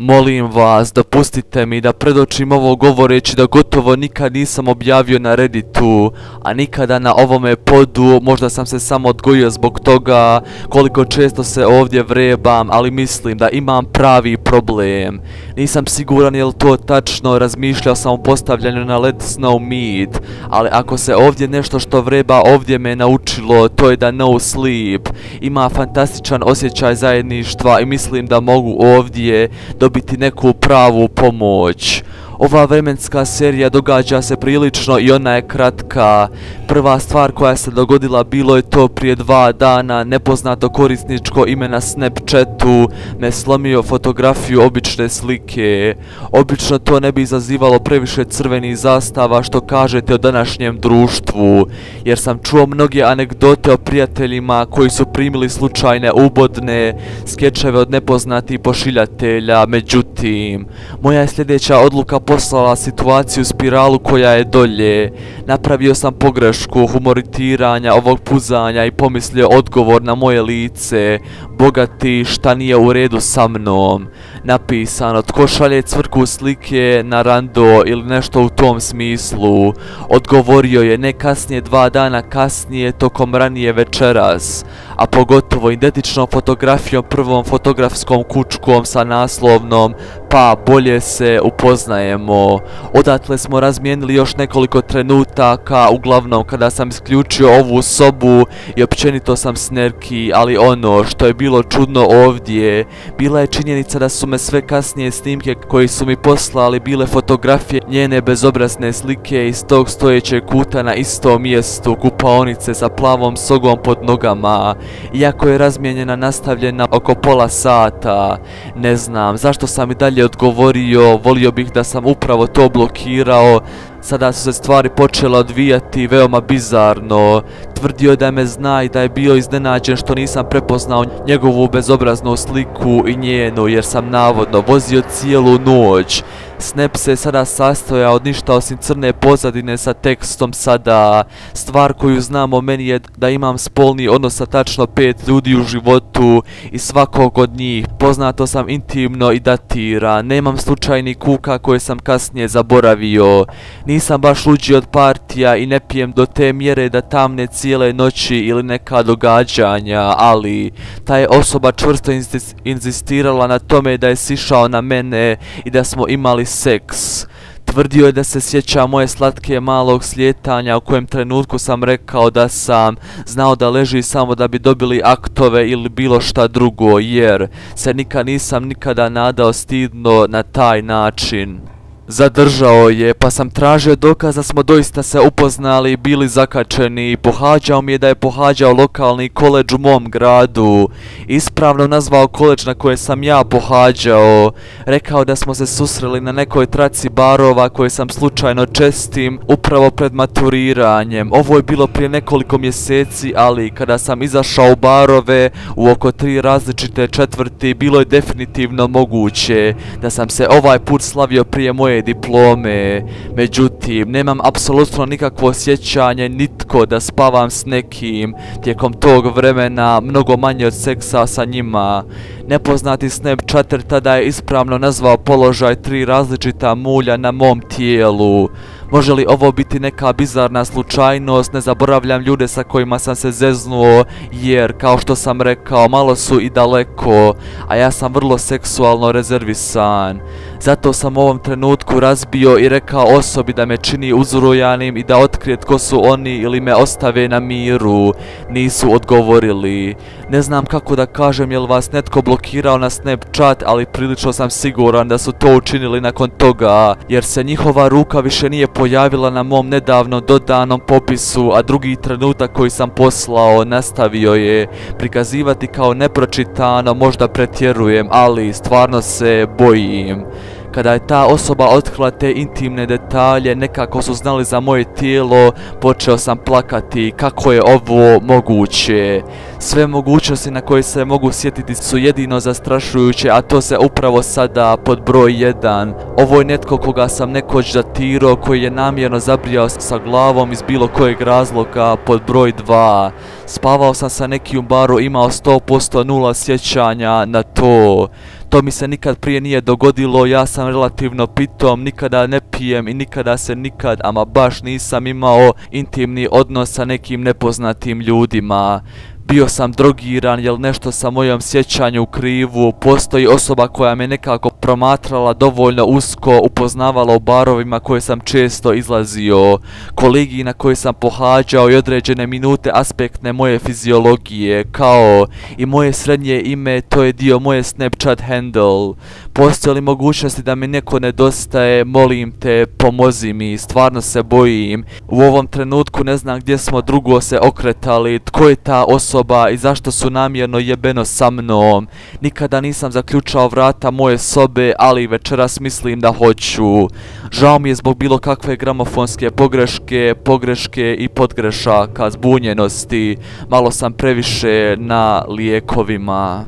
Molim vas, dopustite mi da predočim ovo govoreći da gotovo nikad nisam objavio na Redditu, a nikada na ovome podu. Možda sam se samo odgojio zbog toga koliko često se ovdje vrebam, ali mislim da imam pravi problem. Nisam siguran je li to tačno, razmišljao sam o postavljanju na Let Snow Mead, ali ako se ovdje nešto što vreba ovdje me naučilo, to je da no sleep ima fantastičan osjećaj zajedništva i mislim da mogu ovdje dobiti neku pravu pomoć. Ova vremenska serija događa se prilično i ona je kratka. Prva stvar koja se dogodila bilo je to prije 2 dana. Nepoznato korisničko ime na Snapchatu me slomio fotografiju obične slike. Obično to ne bi izazivalo previše crvenih zastava što kažete o današnjem društvu, jer sam čuo mnoge anegdote o prijateljima koji su primili slučajne ubodne skečeve od nepoznatih pošiljatelja. Međutim, moja je sljedeća odluka poslala situaciju u spiralu koja je dolje. Napravio sam pogrešku humoritiranja ovog puzanja i pomislio odgovor na moje lice: bogati, šta nije u redu sa mnom. Napisano: tko šalje cvrku slike na rando ili nešto u tom smislu. Odgovorio je: ne kasnije, 2 dana kasnije, tokom ranije večeras. A pogotovo identičnom fotografijom, prvom fotografskom kučkom sa naslovnom: pa bolje se upoznajemo. Odatle smo razmijenili još nekoliko trenutaka, uglavnom kada sam isključio ovu sobu i općenito sam s nerki, ali ono što je bilo čudno ovdje bila je činjenica da su me sve kasnije snimke koji su mi poslali bile fotografije njene bezobrazne slike iz tog stojećeg kuta na istom mjestu kupaonice sa plavom sogom pod nogama. Iako je razmijenjena nastavljena oko pola sata. Ne znam zašto sam i dalje odgovorio, volio bih da sam upravo to blokirao. Sada su se stvari počele odvijati veoma bizarno. Tvrdio da me zna i da je bio iznenađen što nisam prepoznao njegovu bezobraznu sliku i njenu, jer sam navodno vozio cijelu noć. Snap se sada sastoja od ništa osim crne pozadine sa tekstom sada. Stvar koju znam o meni je da imam spolni odnos sa tačno 5 ljudi u životu i svakog od njih poznato sam intimno i datira. Nemam slučajnih kuka koje sam kasnije zaboravio. Nisam baš luđi od partija i ne pijem do te mjere da tamne cijele noći ili neka događanja, ali ta je osoba čvrsto inzistirala na tome da je sišao na mene i da smo imali seks. Tvrdio je da se sjeća moje slatke malog slijetanja, u kojem trenutku sam rekao da sam znao da leži samo da bi dobili aktove ili bilo šta drugo, jer se nisam nikada nadao stidno na taj način. Zadržao je, pa sam tražio dokaz da smo doista se upoznali i bili zakačeni. Pohađao mi je da je pohađao lokalni koledž u mom gradu. Ispravno nazvao koledž na koje sam ja pohađao. Rekao da smo se susreli na nekoj traci barova koje sam slučajno čestim upravo pred maturiranjem. Ovo je bilo prije nekoliko mjeseci, ali kada sam izašao u barove u oko 3 različite četvrti, bilo je definitivno moguće da sam se ovaj put slavio prije moje diplome. Međutim, nemam apsolutno nikakvo sjećanje nitko da spavam s nekim tijekom tog vremena, mnogo manje od seksa sa njima. Nepoznati Snapchatter tada je ispravno nazvao položaj 3 različita mulja na mom tijelu. Može li ovo biti neka bizarna slučajnost? Ne zaboravljam ljude sa kojima sam se zeznuo, jer kao što sam rekao, malo su i daleko, a ja sam vrlo seksualno rezervisan. Zato sam u ovom trenutku razbio i rekao osobi da me čini uzrujanim i da otkrije tko su oni ili me ostave na miru. Nisu odgovorili. Ne znam kako da kažem jel vas netko blokirao na Snapchat, ali prilično sam siguran da su to učinili nakon toga, jer se njihova ruka više nije pojavila na mom nedavno dodanom popisu, a drugi trenutak koji sam poslao nastavio je prikazivati kao nepročitano. Možda pretjerujem, ali stvarno se bojim. Kada je ta osoba otkrila te intimne detalje, nekako su znali za moje tijelo, počeo sam plakati. Kako je ovo moguće? Sve mogućnosti na koje se mogu sjetiti su jedino zastrašujuće, a to se upravo sada pod broj 1. Ovo je netko koga sam nekoć datirao, koji je namjerno zabrijao sa glavom iz bilo kojeg razloga. Pod broj 2. Spavao sam sa nekim u baru, imao 100% nula sjećanja na to. To mi se nikad prije nije dogodilo, ja sam relativno pitom, nikada ne pijem i nikada se nikad, ama baš nisam imao intimni odnos sa nekim nepoznatim ljudima. Bio sam drogiran, jel nešto sa mojom sjećanju u krivu, postoji osoba koja me nekako promatrala dovoljno usko, upoznavala u barovima koje sam često izlazio, kolegi na koje sam pohađao i određene minute aspektne moje fiziologije, kao i moje srednje ime, to je dio moje Snapchat handle. Postoji li mogućnosti da mi neko nedostaje, molim te, pomozi mi, stvarno se bojim. U ovom trenutku ne znam gdje smo drugo se okretali, tko je ta osoba i zašto su namjerno jebeno sa mnom. Nikada nisam zaključao vrata moje sobe, ali večeras mislim da hoću. Žao mi je zbog bilo kakve gramofonske pogreške i podgrešaka, zbunjenosti. Malo sam previše na lijekovima.